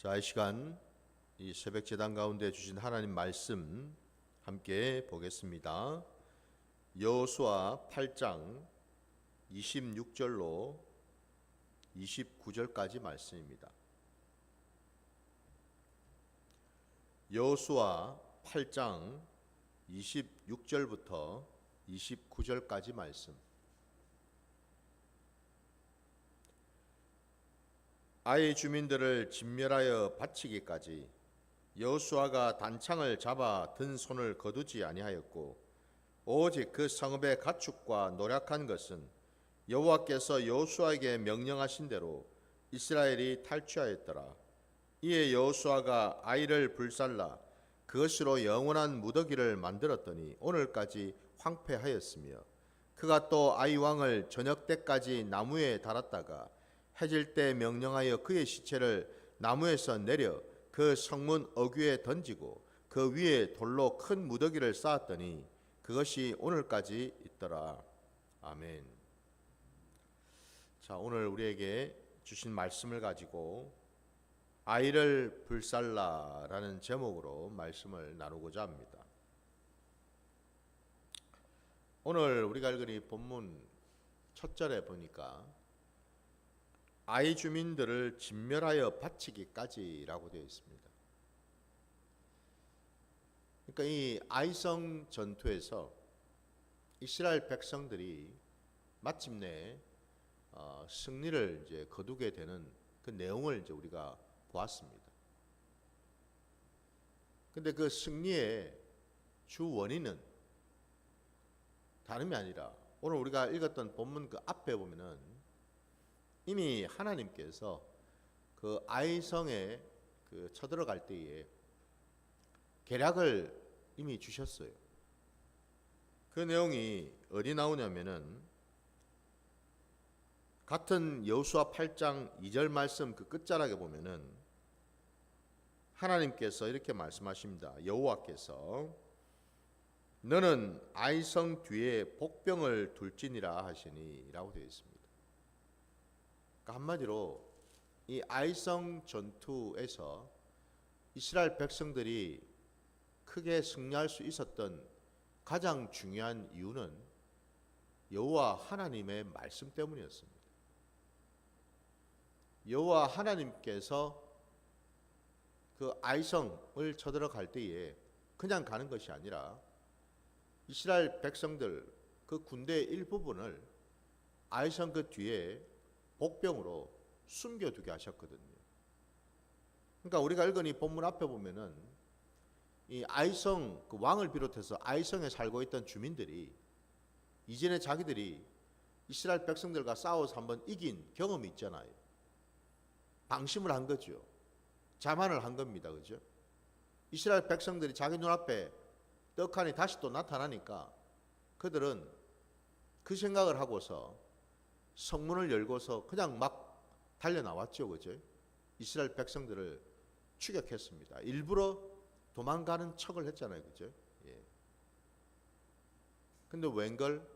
자, 이 시간 이 새벽 제단 가운데 주신 하나님 말씀 함께 보겠습니다. 여호수아 8장 26절로 29절까지 말씀입니다. 여호수아 8장 26절부터 29절까지 말씀. 아이 주민들을 진멸하여 바치기까지 여호수아가 단창을 잡아 든 손을 거두지 아니하였고 오직 그 성읍의 가축과 노략한 것은 여호와께서 여호수아에게 명령하신 대로 이스라엘이 탈취하였더라. 이에 여호수아가 아이를 불살라 그것으로 영원한 무더기를 만들었더니 오늘까지 황폐하였으며 그가 또 아이 왕을 저녁 때까지 나무에 달았다가 해질 때 명령하여 그의 시체를 나무에서 내려 그 성문 어귀에 던지고 그 위에 돌로 큰 무더기를 쌓았더니 그것이 오늘까지 있더라. 아멘. 자, 오늘 우리에게 주신 말씀을 가지고 아이를 불살라라는 제목으로 말씀을 나누고자 합니다. 오늘 우리가 읽은 이 본문 첫 절에 보니까 아이 주민들을 진멸하여 바치기까지라고 되어 있습니다. 그러니까 이 아이성 전투에서 이스라엘 백성들이 마침내 승리를 이제 거두게 되는 그 내용을 이제 우리가 보았습니다. 근데 그 승리의 주 원인은 다름이 아니라 오늘 우리가 읽었던 본문 그 앞에 보면은 이미 하나님께서 그 아이성에 그 쳐들어갈 때에 계략을 이미 주셨어요. 그 내용이 어디 나오냐면은 같은 여호수아 8장 2절 말씀 그 끝자락에 보면은 하나님께서 이렇게 말씀하십니다. 여호와께서 너는 아이성 뒤에 복병을 둘지니라 하시니 라고 되어 있습니다. 그러니까 한마디로 이 아이성 전투에서 이스라엘 백성들이 크게 승리할 수 있었던 가장 중요한 이유는 여호와 하나님의 말씀 때문이었습니다. 여호와 하나님께서 그 아이성을 쳐들어갈 때에 그냥 가는 것이 아니라 이스라엘 백성들 그 군대의 일부분을 아이성 그 뒤에 복병으로 숨겨두게 하셨거든요. 그러니까 우리가 읽은 이 본문 앞에 보면은 이 아이성 그 왕을 비롯해서 아이성에 살고 있던 주민들이 이전에 자기들이 이스라엘 백성들과 싸워서 한번 이긴 경험이 있잖아요. 방심을 한 거죠. 자만을 한 겁니다. 그죠? 이스라엘 백성들이 자기 눈앞에 떡하니 다시 또 나타나니까 그들은 그 생각을 하고서 성문을 열고서 그냥 막 달려나왔죠. 그죠? 이스라엘 백성들을 추격했습니다. 일부러 도망가는 척을 했잖아요. 그죠? 예. 근데 웬걸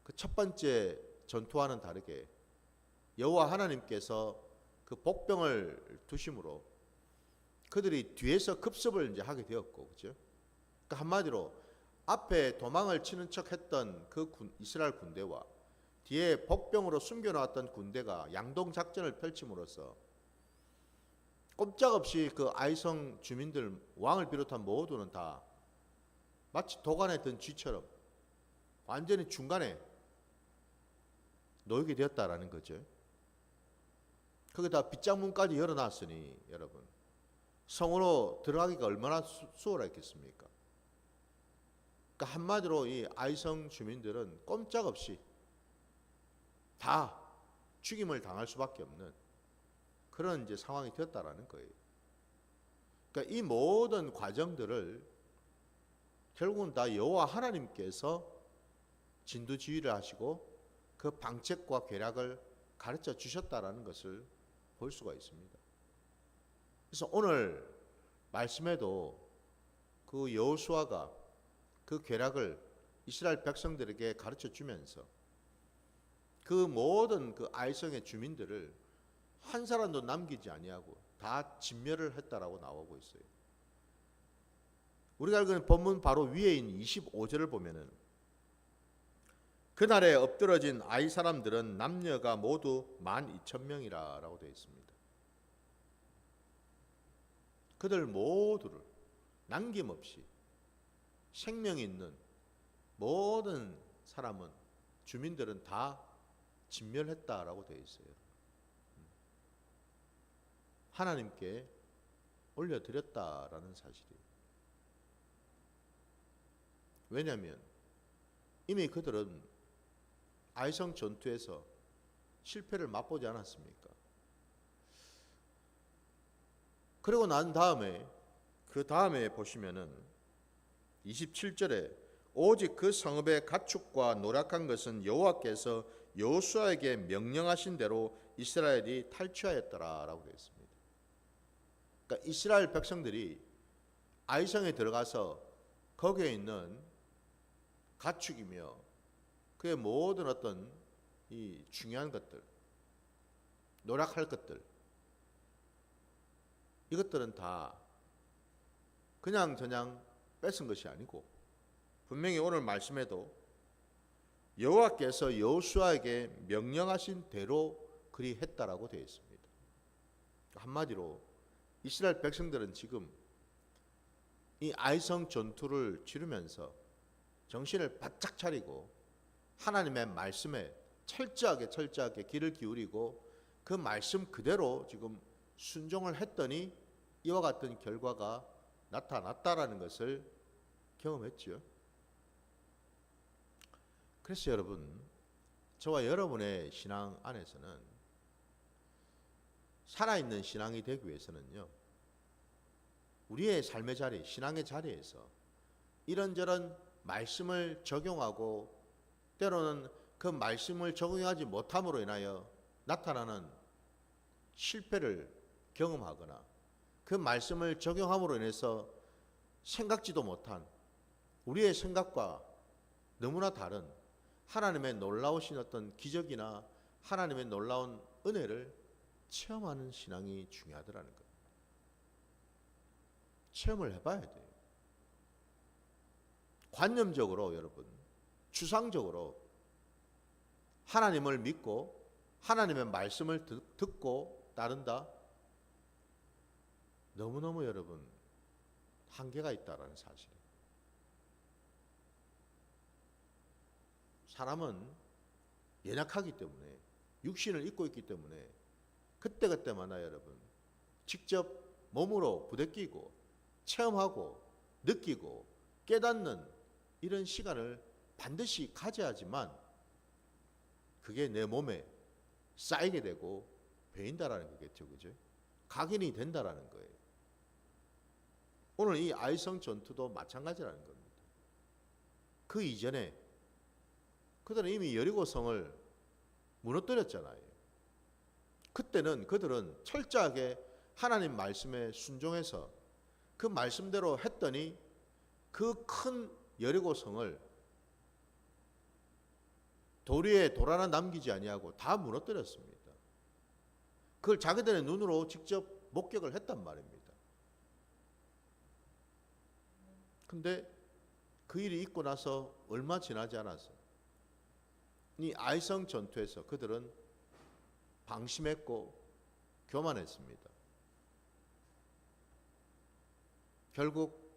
그 첫 번째 전투와는 다르게 여호와 하나님께서 그 복병을 두심으로 그들이 뒤에서 급습을 이제 하게 되었고, 그죠? 그러니까 한마디로 앞에 도망을 치는 척했던 그 이스라엘 군대와 뒤에 복병으로 숨겨놓았던 군대가 양동 작전을 펼침으로써 꼼짝없이 그 아이성 주민들 왕을 비롯한 모두는 다 마치 도간에 든 쥐처럼 완전히 중간에 놓이게 되었다라는 거죠. 거기다 빗장문까지 열어놨으니 여러분 성으로 들어가기가 얼마나 수월했겠습니까? 그러니까 한마디로 이 아이성 주민들은 꼼짝없이 다 죽임을 당할 수밖에 없는 그런 이제 상황이 되었다라는 거예요. 그러니까 이 모든 과정들을 결국은 다 여호와 하나님께서 진두지휘를 하시고 그 방책과 계략을 가르쳐 주셨다라는 것을 볼 수가 있습니다. 그래서 오늘 말씀에도 그 여호수아가 그 계략을 이스라엘 백성들에게 가르쳐 주면서 그 모든 그 아이성의 주민들을 한 사람도 남기지 아니하고 다 진멸을 했다라고 나오고 있어요. 우리가 읽은 본문 바로 위에 있는 25절을 보면은 그날에 엎드러진 아이 사람들은 남녀가 모두 12,000명이라고 되어 있습니다. 그들 모두를 남김없이 생명이 있는 모든 사람은 주민들은 다 진멸했다라고 되어 있어요. 하나님께 올려드렸다라는 사실이에요. 왜냐하면 이미 그들은 아이성 전투에서 실패를 맛보지 않았습니까? 그리고 난 다음에 그 다음에 보시면은 27절에 오직 그 성읍의 가축과 노력한 것은 여호와께서 여호수아에게 명령하신 대로 이스라엘이 탈취하였더라라고 되어 있습니다. 그러니까 이스라엘 백성들이 아이성에 들어가서 거기에 있는 가축이며 그의 모든 어떤 이 중요한 것들, 노력할 것들, 이것들은 다 그냥 뺏은 것이 아니고 분명히 오늘 말씀에도 여호와께서 여호수아에게 명령하신 대로 그리 했다라고 되어 있습니다. 한마디로 이스라엘 백성들은 지금 이 아이성 전투를 치르면서 정신을 바짝 차리고 하나님의 말씀에 철저하게 귀를 기울이고 그 말씀 그대로 지금 순종을 했더니 이와 같은 결과가 나타났다라는 것을 경험했죠. 그래서 여러분, 저와 여러분의 신앙 안에서는 살아있는 신앙이 되기 위해서는요, 우리의 삶의 자리, 신앙의 자리에서 이런저런 말씀을 적용하고 때로는 그 말씀을 적용하지 못함으로 인하여 나타나는 실패를 경험하거나 그 말씀을 적용함으로 인해서 생각지도 못한 우리의 생각과 너무나 다른 하나님의 놀라우신 어떤 기적이나 하나님의 놀라운 은혜를 체험하는 신앙이 중요하더라는 거예요. 체험을 해봐야 돼요. 관념적으로 여러분, 추상적으로 하나님을 믿고 하나님의 말씀을 듣고 따른다? 너무너무 여러분 한계가 있다라는 사실이에요. 사람은 연약하기 때문에 육신을 입고 있기 때문에 그때그때마다 여러분 직접 몸으로 부대끼고 체험하고 느끼고 깨닫는 이런 시간을 반드시 가져야지만 그게 내 몸에 쌓이게 되고 배인다라는 거겠죠. 그죠? 각인이 된다라는 거예요. 오늘 이 아이성 전투도 마찬가지라는 겁니다. 그 이전에 그들은 이미 여리고성을 무너뜨렸잖아요. 그때는 그들은 철저하게 하나님 말씀에 순종해서 그 말씀대로 했더니 그 큰 여리고성을 돌 위에 돌 하나 남기지 아니하고 다 무너뜨렸습니다. 그걸 자기들의 눈으로 직접 목격을 했단 말입니다. 근데 그 일이 있고 나서 얼마 지나지 않아서 이 아이성 전투에서 그들은 방심했고 교만했습니다. 결국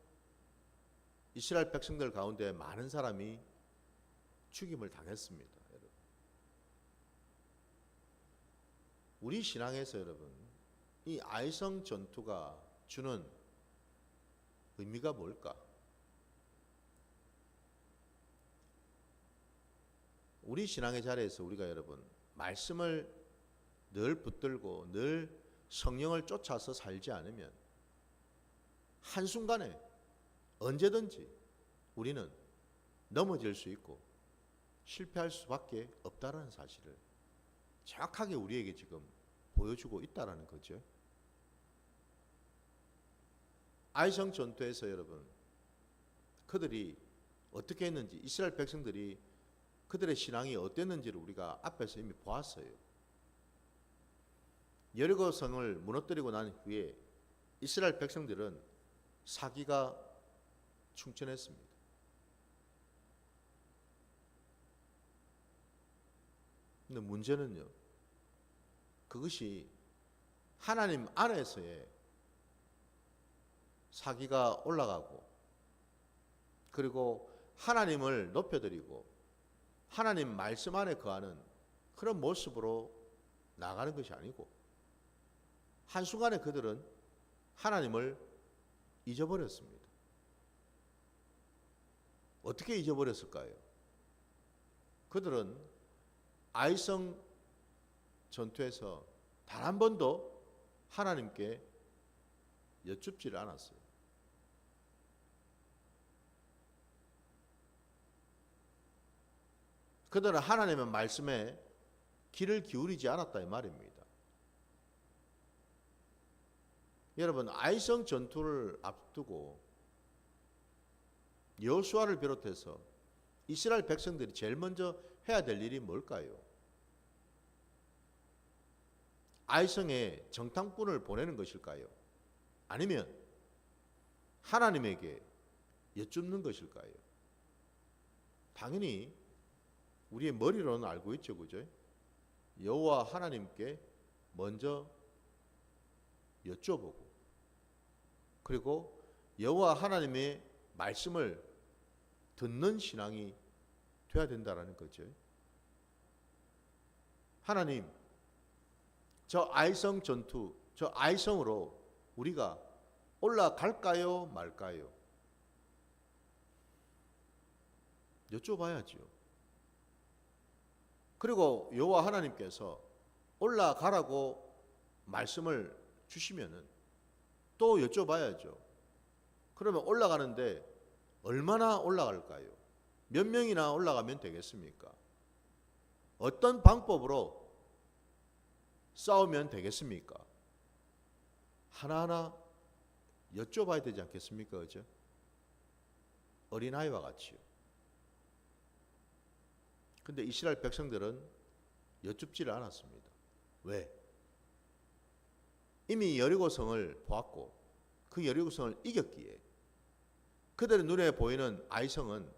이스라엘 백성들 가운데 많은 사람이 죽임을 당했습니다. 여러분. 우리 신앙에서 여러분, 이 아이성 전투가 주는 의미가 뭘까? 우리 신앙의 자리에서 우리가 여러분 말씀을 늘 붙들고 늘 성령을 쫓아서 살지 않으면 한순간에 언제든지 우리는 넘어질 수 있고 실패할 수밖에 없다라는 사실을 정확하게 우리에게 지금 보여주고 있다라는 거죠. 아이성 전투에서 여러분 그들이 어떻게 했는지, 이스라엘 백성들이 그들의 신앙이 어땠는지를 우리가 앞에서 이미 보았어요. 여리고성을 무너뜨리고 난 후에 이스라엘 백성들은 사기가 충천했습니다. 근데 문제는요, 그것이 하나님 안에서의 사기가 올라가고, 그리고 하나님을 높여드리고 하나님 말씀 안에 거하는 그런 모습으로 나가는 것이 아니고, 한순간에 그들은 하나님을 잊어버렸습니다. 어떻게 잊어버렸을까요? 그들은 아이성 전투에서 단 한 번도 하나님께 여쭙지를 않았어요. 그들은 하나님의 말씀에 귀를 기울이지 않았다 이 말입니다. 여러분, 아이성 전투를 앞두고 여호수아를 비롯해서 이스라엘 백성들이 제일 먼저 해야 될 일이 뭘까요? 아이성에 정탐꾼을 보내는 것일까요? 아니면 하나님에게 여쭙는 것일까요? 당연히 우리의 머리로는 알고 있죠, 그죠? 여호와 하나님께 먼저 여쭤보고, 그리고 여호와 하나님의 말씀을 듣는 신앙이 돼야 된다라는 거죠. 하나님, 저 아이성 전투, 저 아이성으로 우리가 올라갈까요, 말까요? 여쭤봐야죠. 그리고 여호와 하나님께서 올라가라고 말씀을 주시면은 또 여쭤봐야죠. 그러면 올라가는데 얼마나 올라갈까요? 몇 명이나 올라가면 되겠습니까? 어떤 방법으로 싸우면 되겠습니까? 하나하나 여쭤봐야 되지 않겠습니까? 그죠? 어린아이와 같이요. 근데 이스라엘 백성들은 여쭙지를 않았습니다. 왜? 이미 여리고성을 보았고 그 여리고성을 이겼기에 그들의 눈에 보이는 아이성은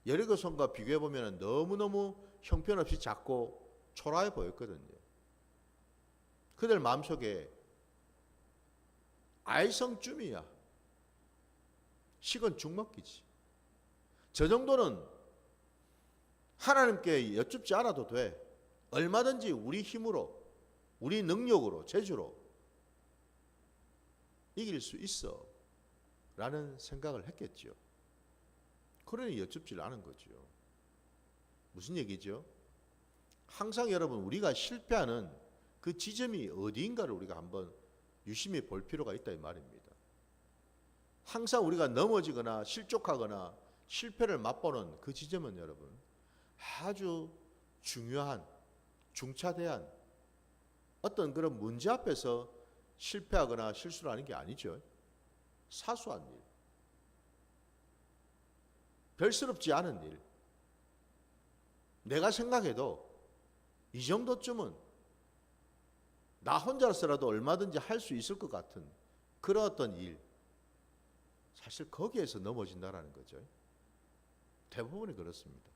여리고성과 비교해보면 너무너무 형편없이 작고 초라해 보였거든요. 그들 마음속에 아이성쯤이야, 식은 죽 먹기지, 저 정도는 하나님께 여쭙지 않아도 돼, 얼마든지 우리 힘으로 우리 능력으로 재주로 이길 수 있어 라는 생각을 했겠죠. 그러니 여쭙지를 않은 거죠. 무슨 얘기죠? 항상 여러분, 우리가 실패하는 그 지점이 어디인가를 우리가 한번 유심히 볼 필요가 있다 이 말입니다. 항상 우리가 넘어지거나 실족하거나 실패를 맛보는 그 지점은 여러분 아주 중요한 중차대한 어떤 그런 문제 앞에서 실패하거나 실수를 하는 게 아니죠. 사소한 일, 별스럽지 않은 일, 내가 생각해도 이 정도쯤은 나 혼자서라도 얼마든지 할 수 있을 것 같은 그런 어떤 일, 사실 거기에서 넘어진다라는 거죠. 대부분이 그렇습니다.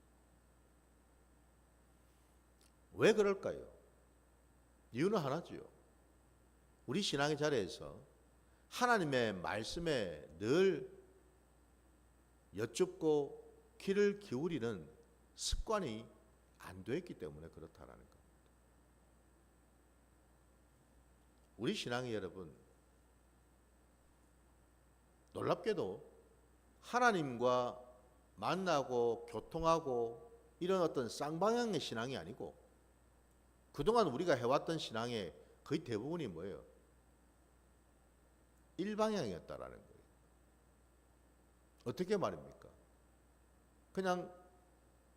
왜 그럴까요? 이유는 하나지요. 우리 신앙의 자리에서 하나님의 말씀에 늘 여쭙고 귀를 기울이는 습관이 안 돼 있기 때문에 그렇다라는 겁니다. 우리 신앙이 여러분, 놀랍게도 하나님과 만나고 교통하고 이런 어떤 쌍방향의 신앙이 아니고, 그동안 우리가 해왔던 신앙의 거의 대부분이 뭐예요? 일방향이었다라는 거예요. 어떻게 말입니까? 그냥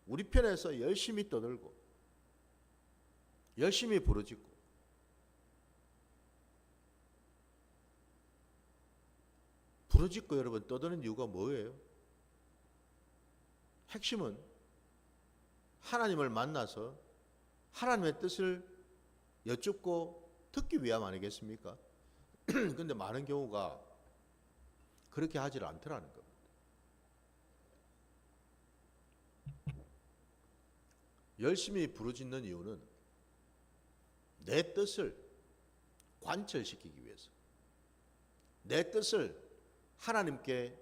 우리 편에서 열심히 떠들고 열심히 부르짖고, 부르짖고 여러분 떠드는 이유가 뭐예요? 핵심은 하나님을 만나서 하나님의 뜻을 여쭙고 듣기 위함 아니겠습니까? 근데 많은 경우가 그렇게 하질 않더라는 겁니다. 열심히 부르짖는 이유는 내 뜻을 관철시키기 위해서, 내 뜻을 하나님께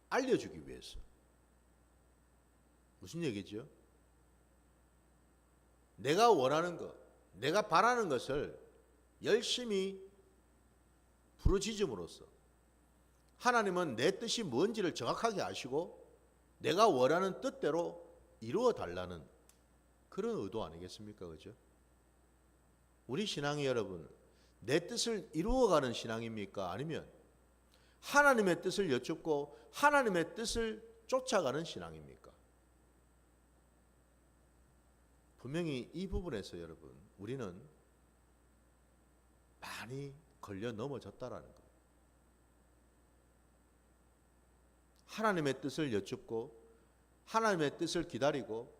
알려주기 위해서. 무슨 얘기죠? 내가 원하는 것, 내가 바라는 것을 열심히 부르짖음으로써 하나님은 내 뜻이 뭔지를 정확하게 아시고 내가 원하는 뜻대로 이루어 달라는 그런 의도 아니겠습니까? 그죠? 우리 신앙이 여러분, 내 뜻을 이루어가는 신앙입니까? 아니면 하나님의 뜻을 여쭙고 하나님의 뜻을 쫓아가는 신앙입니까? 분명히 이 부분에서 여러분, 우리는 많이 걸려 넘어졌다라는 겁니다. 하나님의 뜻을 여쭙고 하나님의 뜻을 기다리고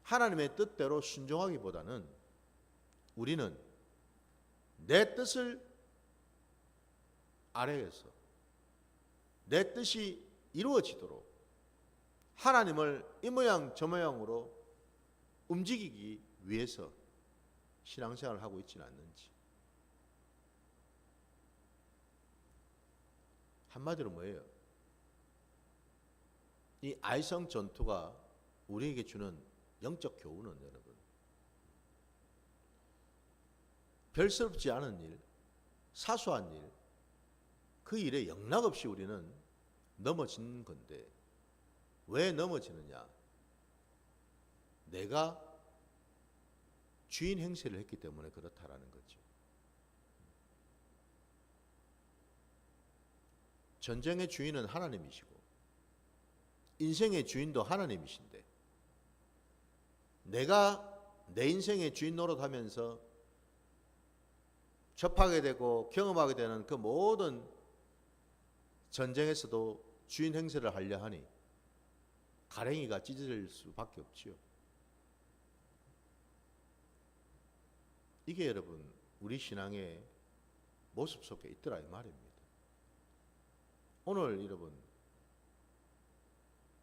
하나님의 뜻대로 순종하기보다는 우리는 내 뜻을 아래에서 내 뜻이 이루어지도록 하나님을 이 모양 저 모양으로 움직이기 위해서 신앙생활을 하고 있지는 않는지. 한마디로 뭐예요? 이 아이성 전투가 우리에게 주는 영적 교훈은 여러분, 별스럽지 않은 일, 사소한 일, 그 일에 영락없이 우리는 넘어지는 건데 왜 넘어지느냐? 내가 주인 행세를 했기 때문에 그렇다라는 거죠. 전쟁의 주인은 하나님이시고 인생의 주인도 하나님이신데 내가 내 인생의 주인 노릇하면서 접하게 되고 경험하게 되는 그 모든 전쟁에서도 주인 행세를 하려 하니 가랭이가 찢어질 수밖에 없지요. 이게 여러분 우리 신앙의 모습 속에 있더라 이 말입니다. 오늘 여러분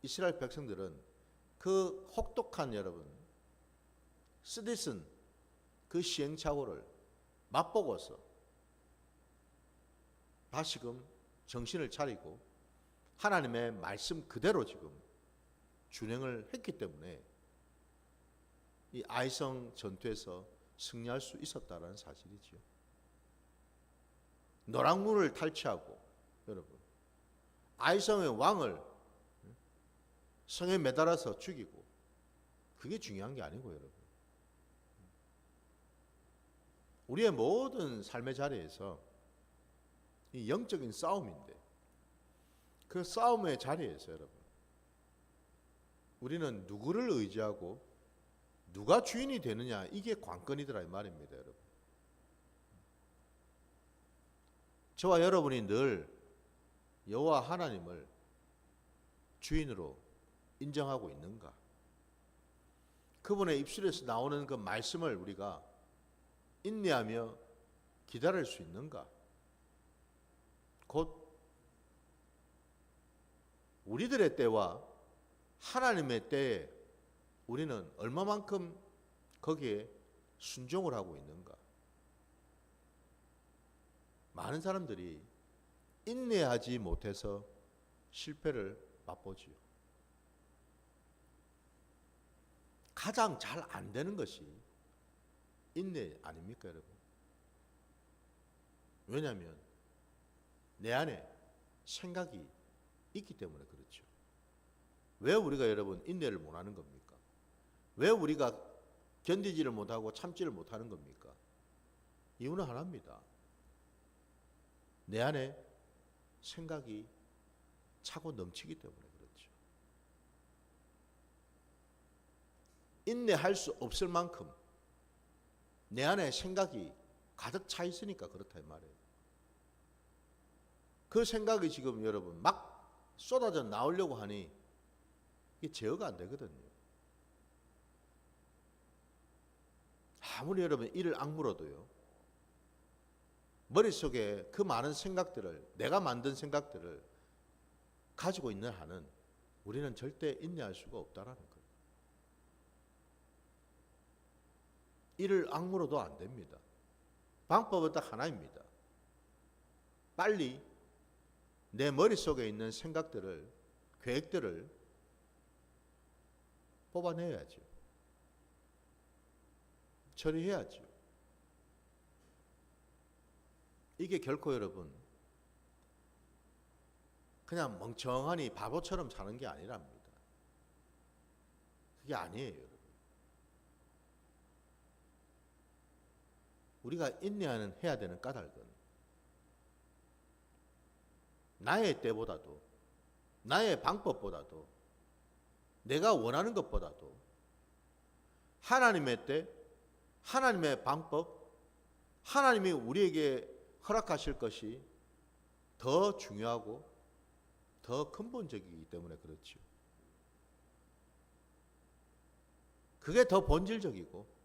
이스라엘 백성들은 그 혹독한 여러분 쓰디쓴 그 시행착오를 맛보고서 다시금 정신을 차리고 하나님의 말씀 그대로 지금 준행을 했기 때문에 이 아이성 전투에서 승리할 수 있었다라는 사실이죠. 노랑문을 탈취하고 여러분 아이성의 왕을 성에 매달아서 죽이고 그게 중요한 게 아니고 여러분 우리의 모든 삶의 자리에서 이 영적인 싸움인데 그 싸움의 자리에서 여러분 우리는 누구를 의지하고 누가 주인이 되느냐 이게 관건이더라 이 말입니다 여러분. 저와 여러분이 늘 여호와 하나님을 주인으로 인정하고 있는가? 그분의 입술에서 나오는 그 말씀을 우리가 인내하며 기다릴 수 있는가? 곧 우리들의 때와 하나님의 때에 우리는 얼마만큼 거기에 순종을 하고 있는가? 많은 사람들이 인내하지 못해서 실패를 맛보지요. 가장 잘 안 되는 것이 인내 아닙니까 여러분? 왜냐하면 내 안에 생각이 있기 때문에 그렇죠. 왜 우리가 여러분 인내를 못하는 겁니까? 왜 우리가 견디지를 못하고 참지를 못하는 겁니까? 이유는 하나입니다. 내 안에 생각이 차고 넘치기 때문에 그렇죠. 인내할 수 없을 만큼 내 안에 생각이 가득 차 있으니까 그렇다 이 말이에요. 그 생각이 지금 여러분 막 쏟아져 나오려고 하니 이게 제어가 안 되거든요. 아무리 여러분 이를 악물어도요 머릿속에 그 많은 생각들을, 내가 만든 생각들을 가지고 있는 한은 우리는 절대 인내할 수가 없다라는 거예요. 이를 악물어도 안 됩니다. 방법은 딱 하나입니다. 빨리 내 머릿속에 있는 생각들을, 계획들을 뽑아내야죠. 처리해야죠. 이게 결코 여러분 그냥 멍청하니 바보처럼 사는 게 아니랍니다. 그게 아니에요, 여러분. 우리가 해야 되는 까닭은 나의 때보다도, 나의 방법보다도, 내가 원하는 것보다도 하나님의 때, 하나님의 방법, 하나님이 우리에게 허락하실 것이 더 중요하고 더 근본적이기 때문에 그렇죠. 그게 더 본질적이고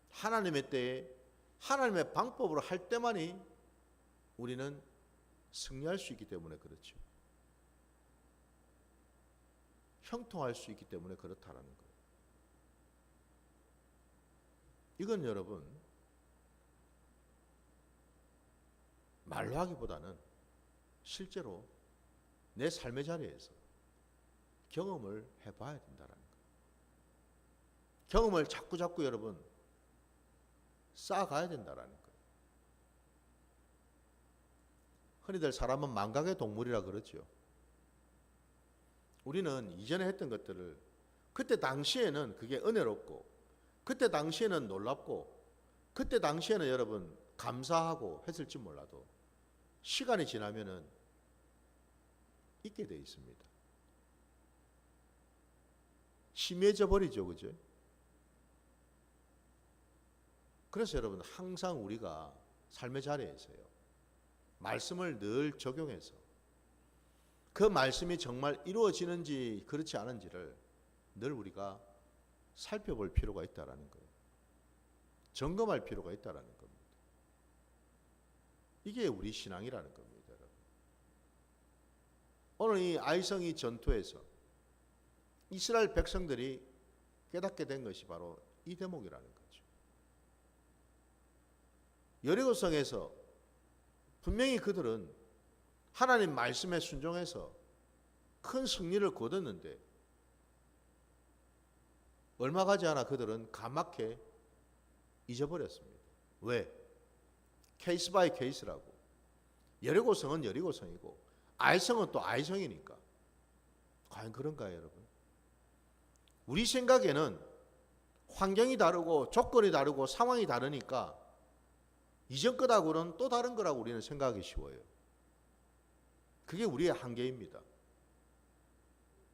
하나님의 때에 하나님의 방법으로 할 때만이 우리는 승리할 수 있기 때문에 그렇죠. 형통할 수 있기 때문에 그렇다라는 거예요. 이건 여러분 말로 하기보다는 실제로 내 삶의 자리에서 경험을 해봐야 된다는 거예요. 경험을 자꾸 여러분 쌓아가야 된다는 거예요. 흔히들 사람은 망각의 동물이라 그러죠. 우리는 이전에 했던 것들을 그때 당시에는 그게 은혜롭고 그때 당시에는 놀랍고 그때 당시에는 여러분 감사하고 했을지 몰라도 시간이 지나면은 잊게 돼 있습니다. 희미해져 버리죠, 그죠? 그래서 여러분 항상 우리가 삶의 자리에서요 말씀을 늘 적용해서 그 말씀이 정말 이루어지는지 그렇지 않은지를 늘 우리가 살펴볼 필요가 있다라는 거예요. 점검할 필요가 있다라는 겁니다. 이게 우리 신앙이라는 겁니다, 여러분. 오늘 이 아이성이 전투에서 이스라엘 백성들이 깨닫게 된 것이 바로 이 대목이라는 거죠. 여리고성에서 분명히 그들은 하나님 말씀에 순종해서 큰 승리를 거뒀는데 얼마 가지 않아 그들은 까맣게 잊어버렸습니다. 왜? 케이스 바이 케이스라고. 여리고성은 여리고성이고 아이성은 또 아이성이니까. 과연 그런가요, 여러분? 우리 생각에는 환경이 다르고 조건이 다르고 상황이 다르니까 이전 것하고는 또 다른 거라고 우리는 생각하기 쉬워요. 그게 우리의 한계입니다.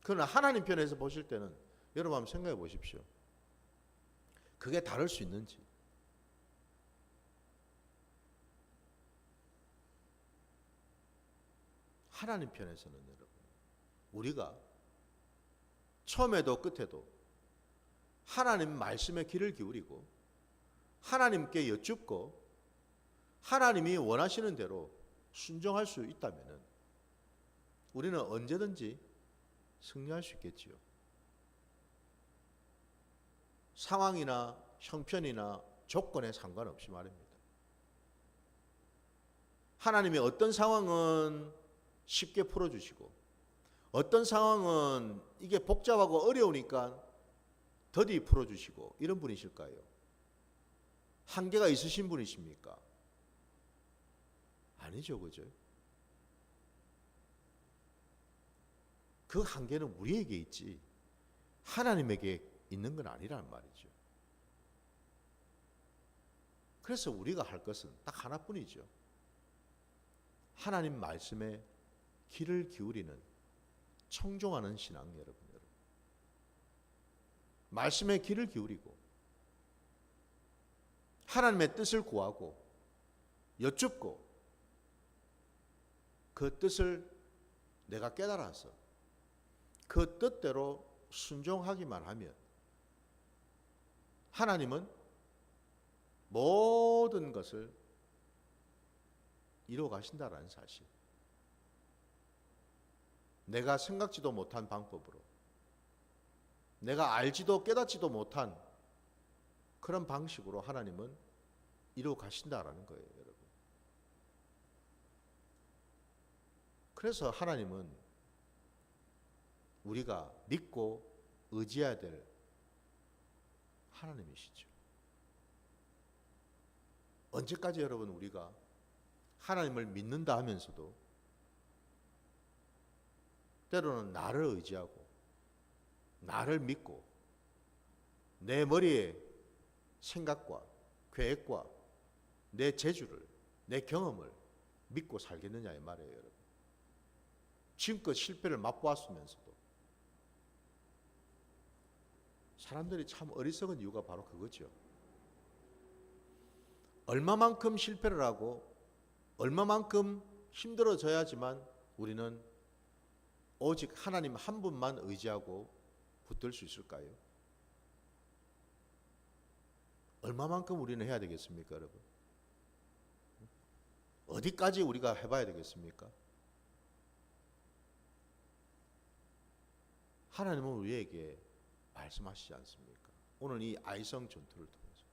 그러나 하나님 편에서 보실 때는 여러분 한번 생각해 보십시오. 그게 다를 수 있는지. 하나님 편에서는 여러분 우리가 처음에도 끝에도 하나님 말씀에 귀를 기울이고 하나님께 여쭙고 하나님이 원하시는 대로 순종할 수 있다면 우리는 언제든지 승리할 수 있겠지요. 상황이나 형편이나 조건에 상관없이 말입니다. 하나님이 어떤 상황은 쉽게 풀어주시고 어떤 상황은 이게 복잡하고 어려우니까 더디 풀어주시고 이런 분이실까요? 한계가 있으신 분이십니까? 아니죠, 그죠? 그 한계는 우리에게 있지 하나님에게 있는 건 아니라는 말이죠. 그래서 우리가 할 것은 딱 하나뿐이죠. 하나님 말씀에 귀를 기울이는 청종하는 신앙 여러분. 말씀에 귀를 기울이고 하나님의 뜻을 구하고 여쭙고 그 뜻을 내가 깨달아서 그 뜻대로 순종하기만 하면 하나님은 모든 것을 이루어 가신다라는 사실. 내가 생각지도 못한 방법으로, 내가 알지도 깨닫지도 못한 그런 방식으로 하나님은 이루어 가신다라는 거예요, 여러분. 그래서 하나님은 우리가 믿고 의지해야 될 하나님이시죠. 언제까지 여러분 우리가 하나님을 믿는다 하면서도 때로는 나를 의지하고 나를 믿고 내 머리에 생각과 계획과 내 재주를, 내 경험을 믿고 살겠느냐 이 말이에요, 여러분. 지금껏 실패를 맛보았으면서도 사람들이 참 어리석은 이유가 바로 그거죠. 얼마만큼 실패를 하고 얼마만큼 힘들어져야지만 우리는 오직 하나님 한 분만 의지하고 붙들 수 있을까요? 얼마만큼 우리는 해야 되겠습니까, 여러분? 어디까지 우리가 해봐야 되겠습니까? 하나님은 우리에게 말씀하시지 않습니까? 오늘 이 아이성 전투를 통해서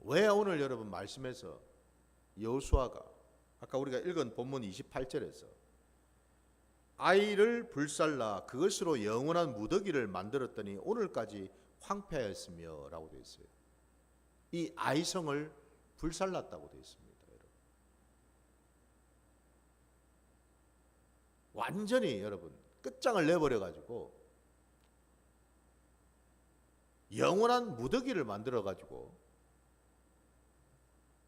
왜 오늘 여러분 말씀에서 여호수아가 아까 우리가 읽은 본문 28절에서 아이를 불살라 그것으로 영원한 무더기를 만들었더니 오늘까지 황폐하였으며 라고 되어 있어요. 이 아이성을 불살랐다고 되어 있습니다, 여러분. 완전히 여러분 끝장을 내버려 가지고 영원한 무더기를 만들어 가지고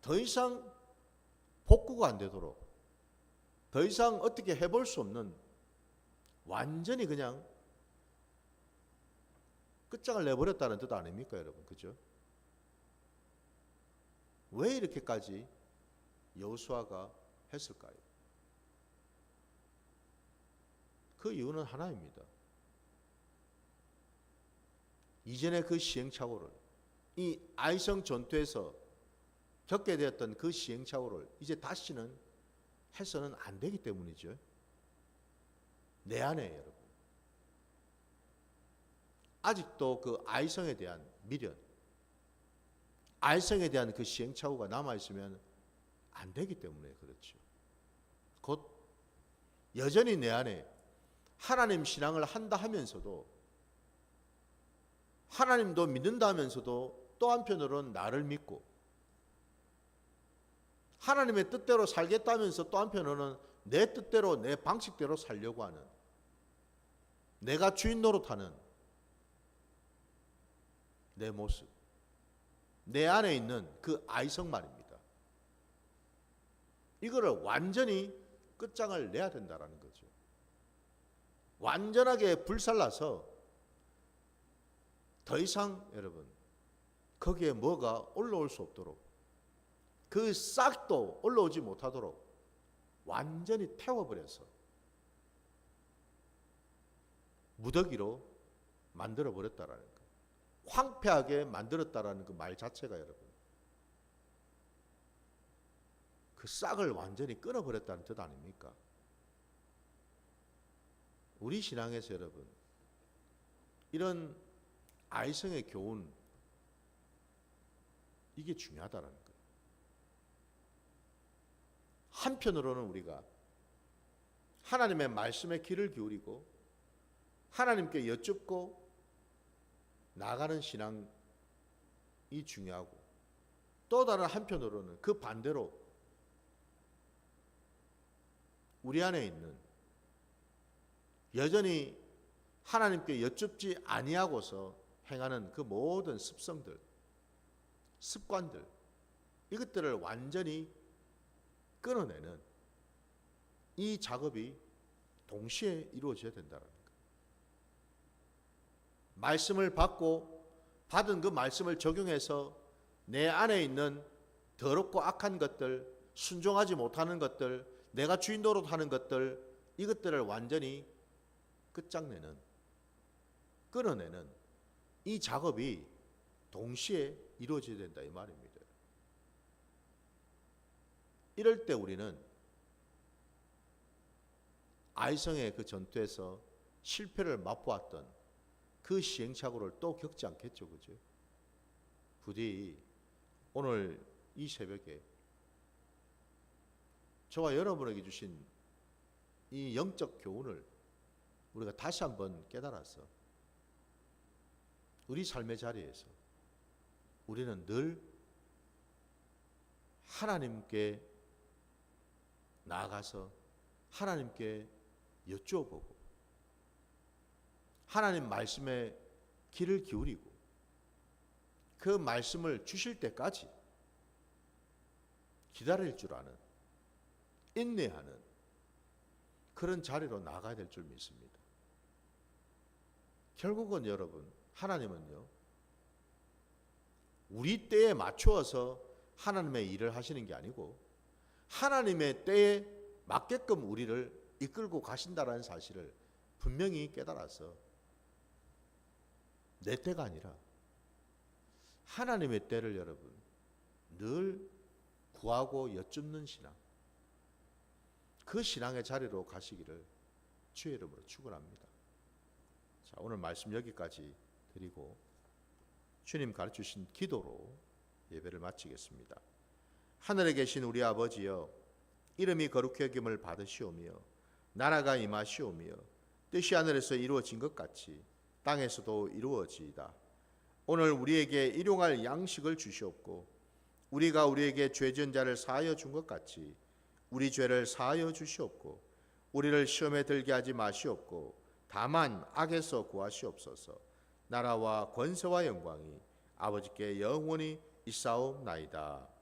더 이상 복구가 안 되도록, 더 이상 어떻게 해볼 수 없는 완전히 그냥 끝장을 내버렸다는 뜻 아닙니까, 여러분? 그죠? 왜 이렇게까지 여호수아가 했을까요? 그 이유는 하나입니다. 이전의 그 시행착오를, 이 아이성 전투에서 겪게 되었던 그 시행착오를 이제 다시는 해서는 안 되기 때문이죠. 내 안에 여러분 아직도 그 아이성에 대한 미련, 아이성에 대한 그 시행착오가 남아있으면 안 되기 때문에 그렇죠. 곧 여전히 내 안에 하나님 신앙을 한다 하면서도, 하나님도 믿는다 하면서도 또 한편으로는 나를 믿고 하나님의 뜻대로 살겠다면서 또 한편으로는 내 뜻대로 내 방식대로 살려고 하는, 내가 주인 노릇하는 내 모습, 내 안에 있는 그 아이성 말입니다. 이거를 완전히 끝장을 내야 된다라는 거죠. 완전하게 불살라서 더 이상 여러분 거기에 뭐가 올라올 수 없도록, 그 싹도 올라오지 못하도록 완전히 태워버려서 무더기로 만들어버렸다라는 거예요. 황폐하게 만들었다라는 그 말 자체가 여러분 그 싹을 완전히 끊어버렸다는 뜻 아닙니까? 우리 신앙에서 여러분 이런 아이성의 교훈, 이게 중요하다라는 거예요. 한편으로는 우리가 하나님의 말씀에 귀를 기울이고 하나님께 여쭙고 나가는 신앙이 중요하고, 또 다른 한편으로는 그 반대로 우리 안에 있는 여전히 하나님께 여쭙지 아니하고서 행하는 그 모든 습성들, 습관들, 이것들을 완전히 끊어내는 이 작업이 동시에 이루어져야 된다는 거예요. 말씀을 받고 받은 그 말씀을 적용해서 내 안에 있는 더럽고 악한 것들, 순종하지 못하는 것들, 내가 주인 노릇하는 것들, 이것들을 완전히 끝장내는, 끊어내는 이 작업이 동시에 이루어져야 된다 이 말입니다. 이럴 때 우리는 아이성의 그 전투에서 실패를 맛보았던 그 시행착오를 또 겪지 않겠죠, 그죠? 부디 오늘 이 새벽에 저와 여러분에게 주신 이 영적 교훈을 우리가 다시 한번 깨달아서 우리 삶의 자리에서 우리는 늘 하나님께 나아가서 하나님께 여쭈어보고 하나님 말씀에 귀를 기울이고 그 말씀을 주실 때까지 기다릴 줄 아는 인내하는 그런 자리로 나가야 될 줄 믿습니다. 결국은 여러분, 하나님은요, 우리 때에 맞추어서 하나님의 일을 하시는 게 아니고 하나님의 때에 맞게끔 우리를 이끌고 가신다라는 사실을 분명히 깨달아서 내 때가 아니라 하나님의 때를 여러분 늘 구하고 여쭙는 신앙, 그 신앙의 자리로 가시기를 주의 이름으로 축원합니다. 자, 오늘 말씀 여기까지 드리고 주님 가르치신 기도로 예배를 마치겠습니다. 하늘에 계신 우리 아버지여, 이름이 거룩히 여김을 받으시오며 나라가 임하시오며 뜻이 하늘에서 이루어진 것 같이 땅에서도 이루어지이다. 오늘 우리에게 일용할 양식을 주시옵고 우리가 우리에게 죄 지은 자를 사하여 준 것 같이 우리 죄를 사하여 주시옵고 우리를 시험에 들게 하지 마시옵고 다만 악에서 구하시옵소서. 나라와 권세와 영광이 아버지께 영원히 있사옵나이다.